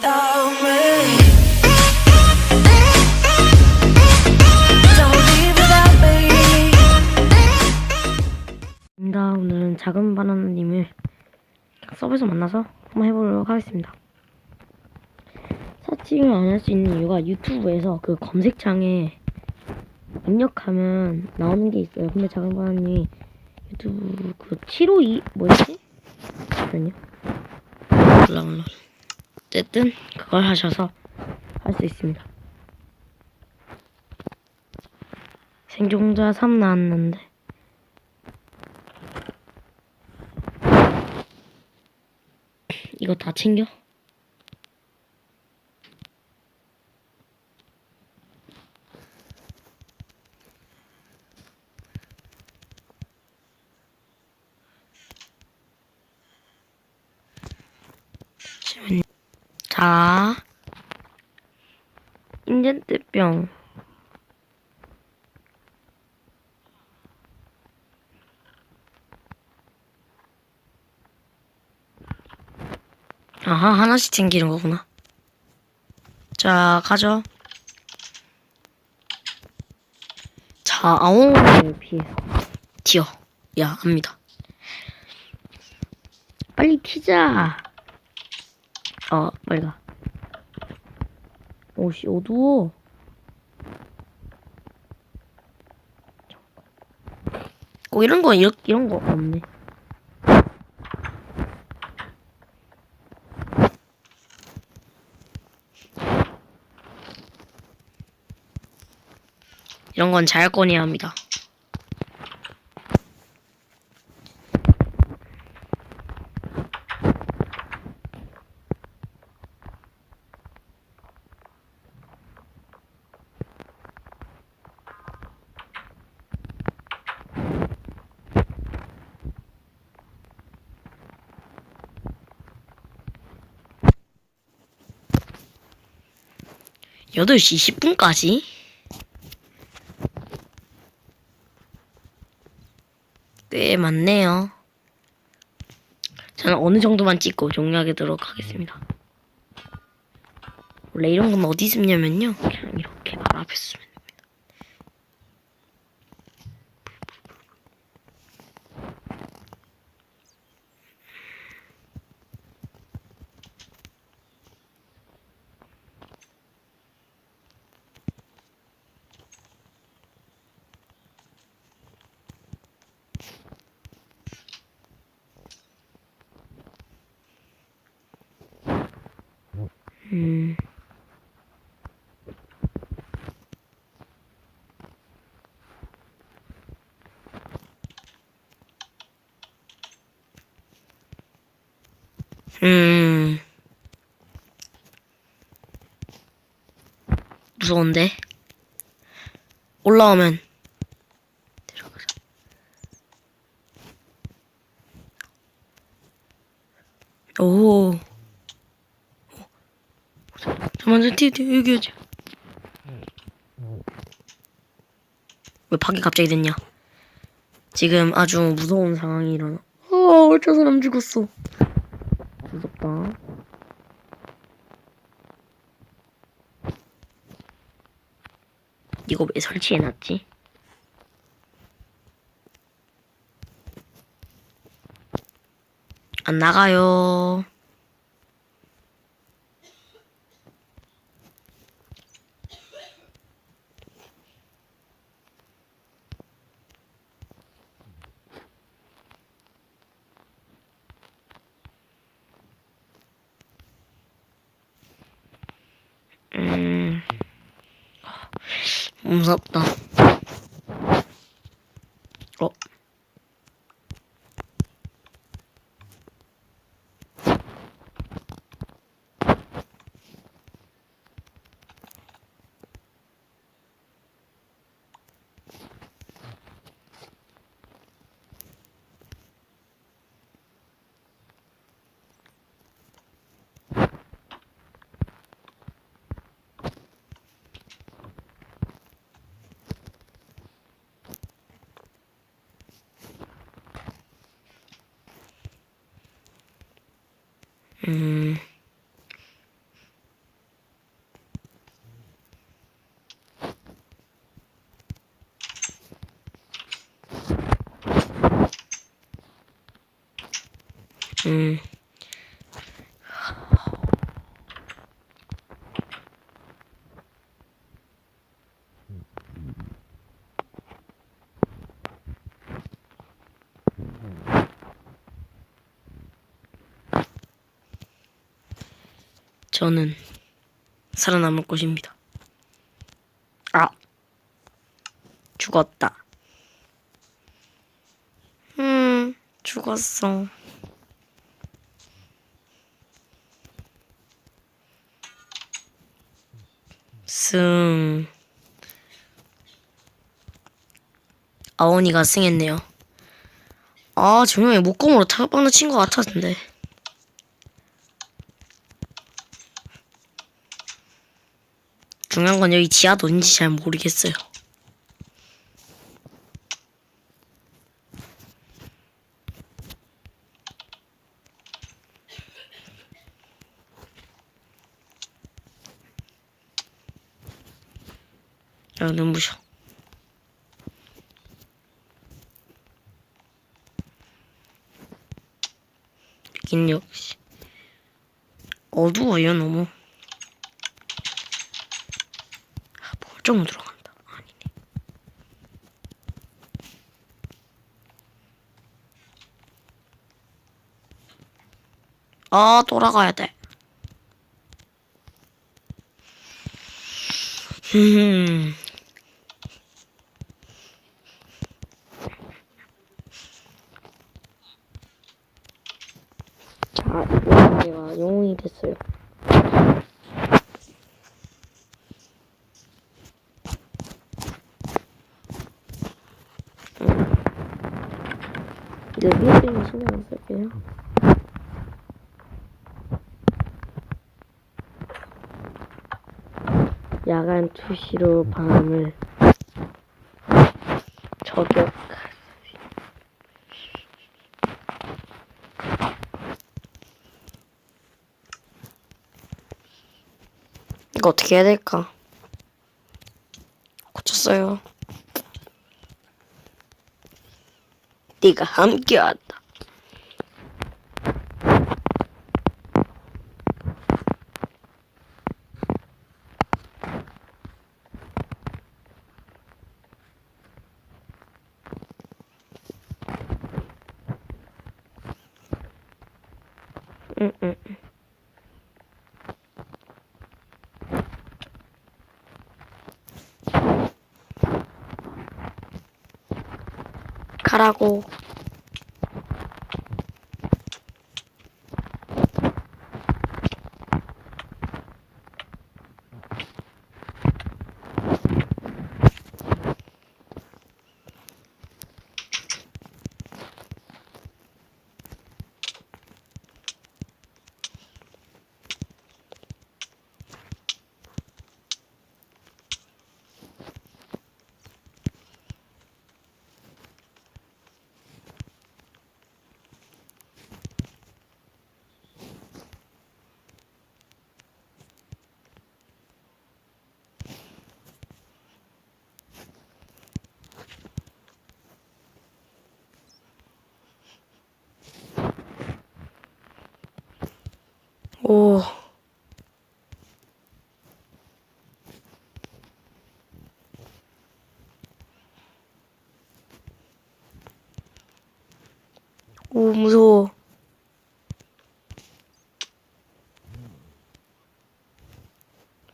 without me. Don't leave without me. 오늘은 작은바나나님을 서버에서 만나서 한번 해보도록 하겠습니다. 사칭을 안 할 수 있는 이유가 유튜브에서 그 검색창에 입력하면 나오는 게 있어요. 근데 작은바나님이 유튜브 그 752 뭐였지? 잠깐만요. 몰라. 어쨌든 그걸 하셔서 할 수 있습니다. 생존자 3 나왔는데 이거 다 챙겨? 자, 인젠트병. 아하, 하나씩 챙기는 거구나. 자, 가죠. 자, 아오오니를 피해서 튀어. 야, 압니다. 빨리 튀자. 빨리 가. 오씨, 어두워. 이런 거 없네. 이런 건 잘 꺼내야 합니다. 여덟 시 10분까지? 꽤 많네요. 저는 어느 정도만 찍고 종료하도록 하겠습니다. 원래 이런 건 어디 있냐면요. 그냥 이렇게 바로 앞에 쓰면 됩니다. 무서운데? 올라오면 들어가자. 오. 잠깐만, 여기 오지. 왜 파괴 갑자기 됐냐? 지금 아주 무서운 상황이 일어나. 저 사람 죽었어. 무섭다. 이거 왜 설치해놨지? 안 나가요. 무섭다. 저는 살아남을 것입니다. 아, 죽었다. 죽었어. 승. 아오니가 승했네요. 아, 정말 목공으로 타격방도 친 것 같았는데. 중요한 건 여기 지하도 어딘지 잘 모르겠어요. 야, 눈부셔. 여긴 역시 어두워요, 너무. 아, 벌점으로 들어간다. 아니네. 아, 돌아가야 돼. 자, 이번엔 내가 영웅이 됐어요. 이제 위에는 신경 안 쓸게요. 야간 투시로 밤을 저격. 이거 어떻게 해야 될까? 고쳤어요. 네가 함께한다. 응. 가라고. 오. 오, 무서워.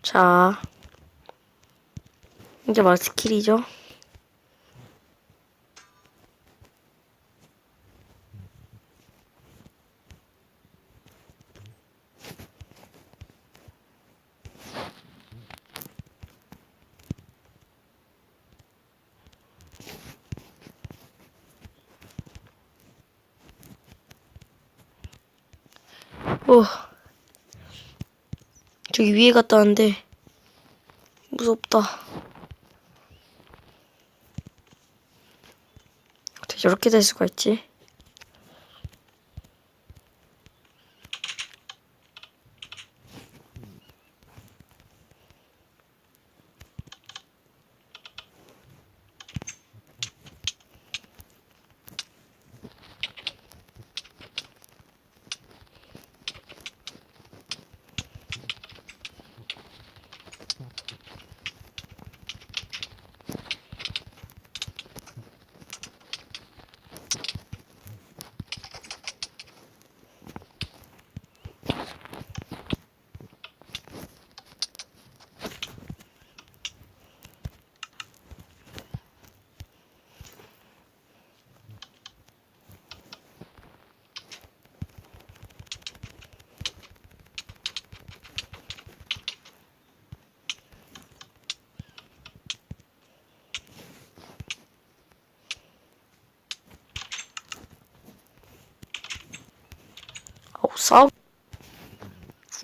자, 이게 바로 스킬이죠. 오, 저기 위에 갔다 왔는데 무섭다. 어떻게 저렇게 될 수가 있지?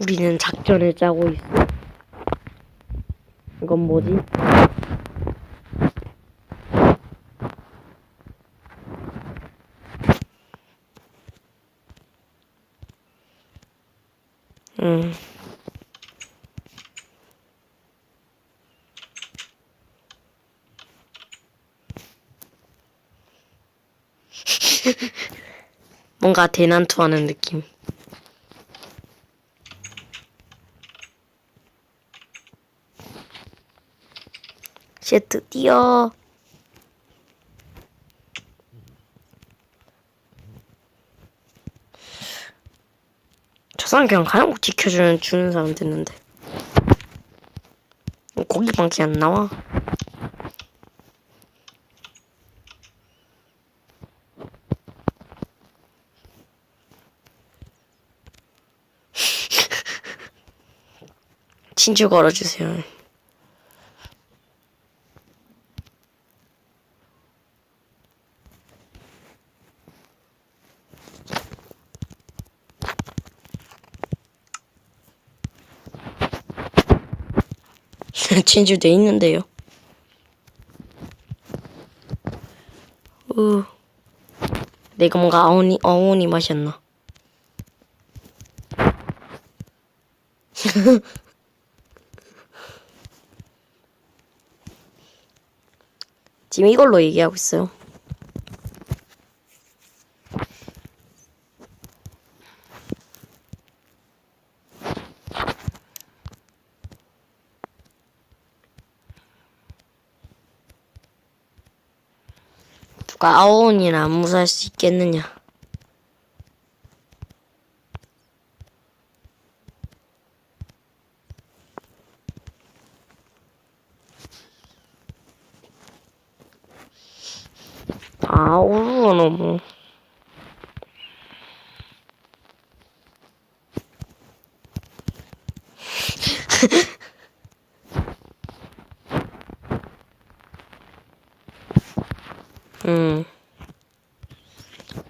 우리는 작전을 짜고 있어. 이건 뭐지? 뭔가 대난투하는 느낌. 쉐트 뛰어. 저 사람 그냥 가양 주는 사람 됐는데 고기밖에 안 나와. 진주 걸어주세요. 진주 돼 있는데요. 내가 뭔가 아오오니 맛이었나? 지금 이걸로 얘기하고 있어요. 누가 아오오니를 안 무사할 수 있겠느냐? 아오루가 너무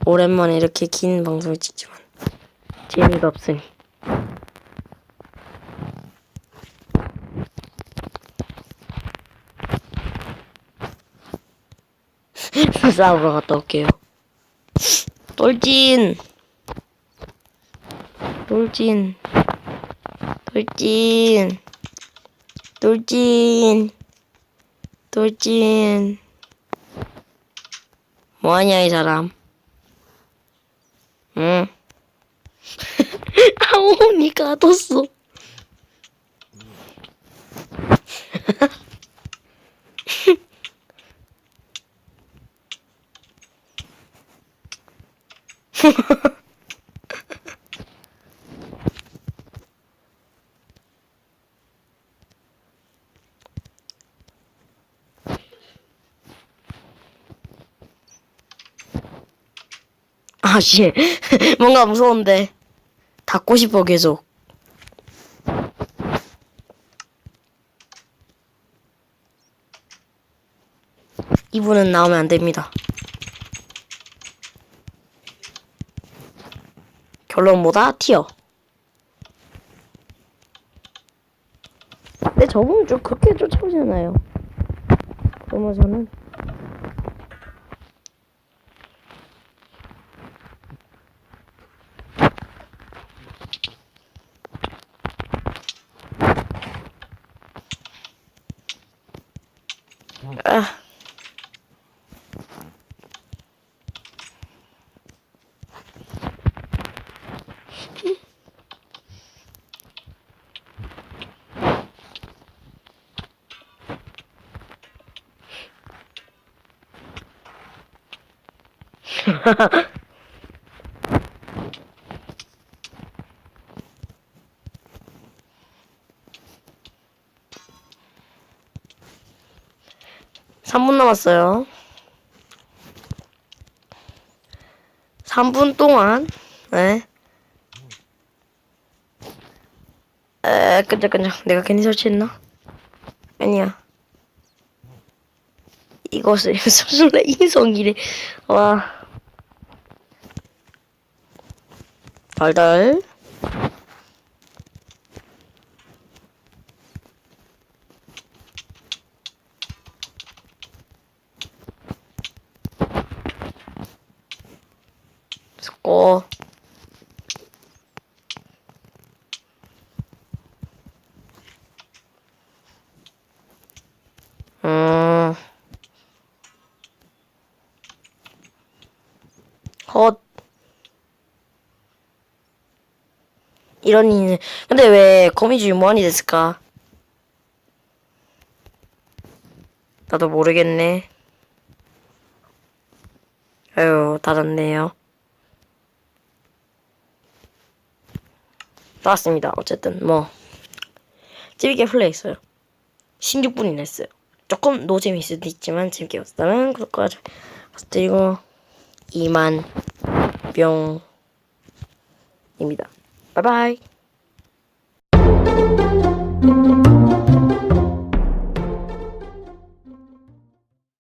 오랜만에 이렇게 긴 방송을 찍지만 재미가 없으니 싸우러 갔다 올게요. 돌진 돌진 돌진 돌진 돌진 뭐하냐 이 사람. 응. 아오오니 가뒀어. 아씨 뭔가 무서운데 닫고 싶어 계속. 이분은 나오면 안 됩니다. 결론 뭐다? 튀어. 근데 저분은 좀 그렇게 쫓아오잖아요. 그러면 저는 삼 분 남았어요. 3분 동안 끈적끈적. 내가 괜히 설치했나? 아니야. 이것을 수술래 인성이래. 와. 덜덜. 헛. 이런 이는 근데 왜 거미줄 무한이 됐을까? 나도 모르겠네. 아유, 닫았네요. 나왔습니다. 어쨌든 뭐 재밌게 플레이했어요. 16분이나 했어요. 조금 노잼일 수도 있지만 재밌게 봤다면 구독과 좋아요 부탁드리고 이만 뿅입니다. 바이바이.